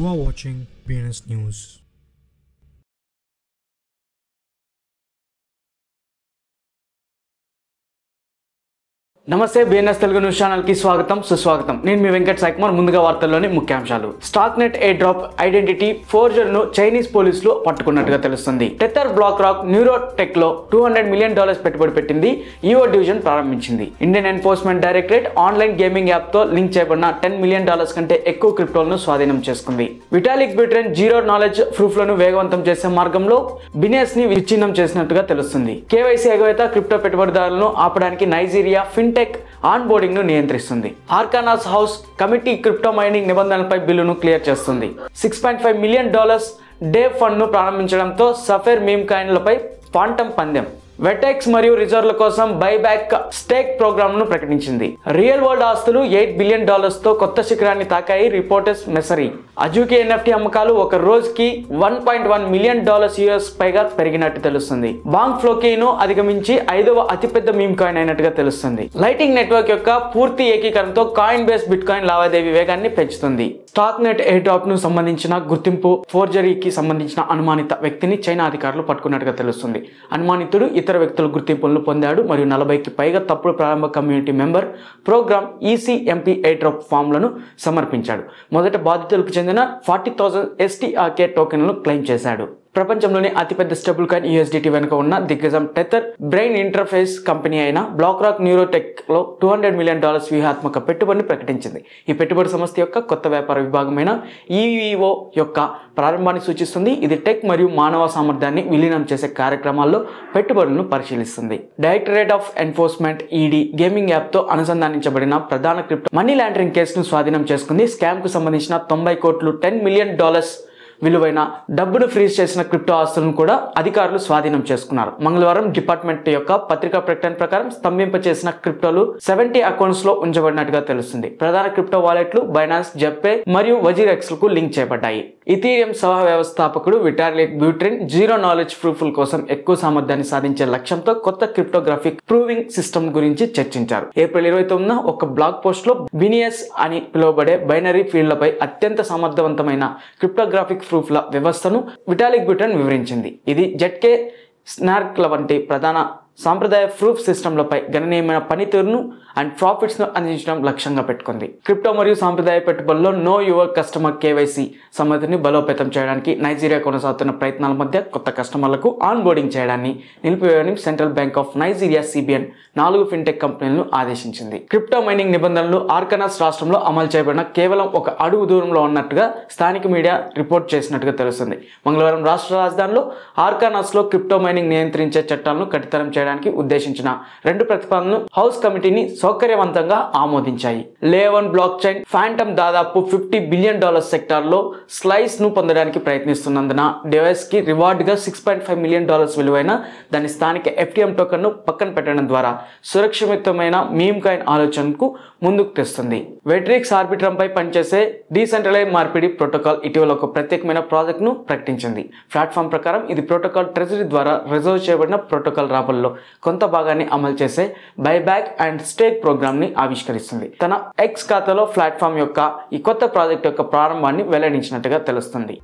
are watching BNS News. నమస్తే BNS Telugu news channel కి స్వాగతం సుస్వాగతం. నేను మీ వెంకట్ సాయి కుమార్. ముందుగా వార్తల్లోని ముఖ్యాంశాలు. Stock net air drop identity forger ను చైనీస్ పోలీసులు పట్టుకున్నట్టుగా తెలుస్తుంది. టెథర్ బ్లాక్ రాక్ న్యూరోటెక్ లో $200 మిలియన్ పెట్టుబడి పెట్టింది. ఈఓ డివిజన్ ప్రారంభించింది. Indian enforcement directorate online gaming app తో లింక్ చేయబడిన $10 మిలియన్ కంటే ఎక్కువ క్రిప్టోలను స్వాధీనం చేసుకుంది. Vitalik butane zero knowledge proof లను వేగవంతం చేసే మార్గంలో బిజినెస్ ని విచ్ఛిన్నం చేసినట్టుగా తెలుస్తుంది. కేవైసీ ఎగవేత క్రిప్టో పెట్టుబడిదారులను ఆపడానికి నైజీరియా ఫిన్టెక్ ఆన్ బోర్డింగ్ ను నియంత్రిస్తుంది. ఆర్కానాస్ హౌస్ కమిటీ క్రిప్టో మైనింగ్ నిబంధనలపై బిల్లును క్లియర్ చేస్తుంది. $6.5 మిలియన్ డే ఫండ్ ను ప్రారంభించడంతో సఫేర్ మీమ్ కాయిన్లపై క్వాంటం పందెం. వెటెక్స్ మరియు రిజర్వ్ల కోసం బైబ్యాక్ స్టేక్ ప్రోగ్రామ్ ను ప్రకటించింది. రియల్ వరల్డ్ ఆస్తులు $8 బిలియన్ తో కొత్త శిఖరాన్ని తాకాయి. రిపోర్టర్స్ మెసరీ. అజూకి ఎన్ఎఫ్టీ అమ్మకాలు ఒక రోజుకి $1.1 మిలియన్ పైగా పెరిగినట్టు తెలుస్తుంది. బాంగ్ ఫ్లోకీను అధిగమించి 5వ అతిపెద్ద మీమ్ కాయిన్ అయినట్టుగా తెలుస్తుంది. లైటింగ్ నెట్వర్క్ యొక్క పూర్తి ఏకీకరణతో కాయిన్ బేస్ బిట్ కాయిన్ లావాదేవీ వేగాన్ని పెంచుతుంది. స్టాక్ నెట్ ఎయిర్ డ్రాప్ ను సంబంధించిన గుర్తింపు ఫోర్జరీకి సంబంధించిన అనుమానిత వ్యక్తిని చైనా అధికారులు పట్టుకున్నట్టుగా తెలుస్తుంది. అనుమానితుడు ఇతర వ్యక్తుల గుర్తింపులను పొందాడు మరియు 40కి పైగా తప్పుడు ప్రారంభ community member program ECMP air drop ఫామ్లను సమర్పించాడు. మొదట బాధితులకు చెందిన 40,000 STRK టోకెన్లను క్లెయిమ్ చేశాడు. ప్రపంచంలోని అతిపెద్ద స్టేబుల్ కాయిన్ USDT వెనుక ఉన్న దిగ్గజం టెథర్ బ్రెయిన్ ఇంటర్ఫేస్ కంపెనీ అయిన బ్లాక్ రాక్ న్యూరోటెక్ లో $200 మిలియన్ వ్యూహాత్మక పెట్టుబడిని ప్రకటించింది. ఈ పెట్టుబడి సంస్థ యొక్క కొత్త వ్యాపార విభాగమైన EVO యొక్క ప్రారంభాన్ని సూచిస్తుంది. ఇది టెక్ మరియు మానవ సామర్థ్యాన్ని విలీనం చేసే కార్యక్రమాల్లో పెట్టుబడులను పరిశీలిస్తుంది. Directorate of enforcement ED gaming app తో అనుసంధానించబడిన ప్రధాన క్రిప్టో మనీ లాండరింగ్ కేసును స్వాధీనం చేసుకుంది. స్కామ్ కు సంబంధించిన 90 కోట్లు $10 మిలియన్ విలువైన డబ్బును ఫ్రీజ్ చేసిన క్రిప్టో ఆస్తులను కూడా అధికారులు స్వాధీనం చేసుకున్నారు. మంగళవారం డిపార్ట్మెంట్ యొక్క పత్రికా ప్రకటన ప్రకారం స్తంభింప చేసిన క్రిప్టోలు 70 అకౌంట్స్ లో ఉంచబడినట్టుగా తెలుస్తుంది. ప్రధాన క్రిప్టో వాలెట్లు బైనాన్స్, జెప్పే మరియు వజీరెక్స్ లకు లింక్ చేయబడ్డాయి. ఇథీరియం సహ వ్యవస్థాపకుడు విటాలిక్ బ్యూటెన్ జీరో నాలెడ్జ్ ప్రూఫ్ల కోసం ఎక్కువ సామర్థ్యాన్ని సాధించే లక్ష్యంతో కొత్త క్రిప్టోగ్రాఫిక్ ప్రూవింగ్ సిస్టమ్ గురించి చర్చించారు. ఏప్రిల్ 29న ఒక బ్లాగ్ పోస్ట్ లో బినియస్ అని పిలువబడే బైనరీ ఫీల్డ్లపై అత్యంత సమర్థవంతమైన క్రిప్టోగ్రాఫిక్ ప్రూఫ్ల వ్యవస్థను విటాలిక్ బ్యూటెన్ వివరించింది. ఇది జెట్కే, స్నార్క్ల వంటి ప్రధాన సాంప్రదాయ ప్రూఫ్ సిస్టమ్లపై గణనీయమైన పనితీరును అండ్ ప్రాఫిట్స్ ను అందించడం లక్ష్యంగా పెట్టుకుంది. క్రిప్టో మరియు సాంప్రదాయ పెట్టుబడుల్లో నో యువర్ కస్టమర్ KYC సమ్మతిని బలోపేతం చేయడానికి నైజీరియా కొనసాగుతున్న ప్రయత్నాల మధ్య కొత్త కస్టమర్లకు ఆన్ బోర్డింగ్ చేయడాన్ని నిలిపివేయని central bank of Nigeria CBN 4 fintech కంపెనీలను ఆదేశించింది. క్రిప్టో మైనింగ్ నిబంధనలు ఆర్కానాస్ రాష్ట్రంలో అమలు చేయబడిన కేవలం ఒక అడుగు దూరంలో ఉన్నట్టుగా స్థానిక మీడియా రిపోర్ట్ చేసినట్టుగా తెలుస్తుంది. మంగళవారం రాష్ట్ర రాజధానిలో ఆర్కానాస్ లో క్రిప్టో మైనింగ్ నియంత్రించే చట్టాలను కఠితరం చేయడానికి ఉద్దేశించిన 2 ప్రతిపాదనలు హౌస్ కమిటీని సౌకర్యవంతంగా ఆమోదించాయి. లేవన్ బ్లాక్ చైన్ ఫాంటమ్ దాదాపు $50 బిలియన్ సెక్టార్ లో స్లైస్ ను పొందడానికి ప్రయత్నిస్తున్నందున డివైస్ కి రివార్డ్ గా $6.5 మిలియన్ విలువైన దాని స్థానిక FTM టోకెన్ ను పక్కన పెట్టడం ద్వారా సురక్షితమైన మీమ్ కాయిన్ ఆలోచనకు ముందుకు తెస్తుంది. వెట్రిక్స్ ఆర్బిట్రమ్ పై పనిచేసే డీసెంట్రలైజ్ మార్పిడి ప్రోటోకాల్ ఇటీవల ఒక ప్రత్యేకమైన ప్రాజెక్ట్ ను ప్రకటించింది. ప్లాట్ఫామ్ ప్రకారం ఇది ప్రోటోకాల్ ట్రెజరీ ద్వారా రిజర్వ్ చేయబడిన ప్రోటోకాల్ రాబల్లో కొంత భాగాన్ని అమలు చేసే బైబ్యాక్ అండ్ స్టేక్ ప్రోగ్రామ్ ని ఆవిష్కరిస్తుంది. తన X ఖాతాలో ప్లాట్ఫామ్ యొక్క ఈ కొత్త ప్రాజెక్ట్ యొక్క ప్రారంభాన్ని వెల్లడించినట్టుగా తెలుస్తుంది.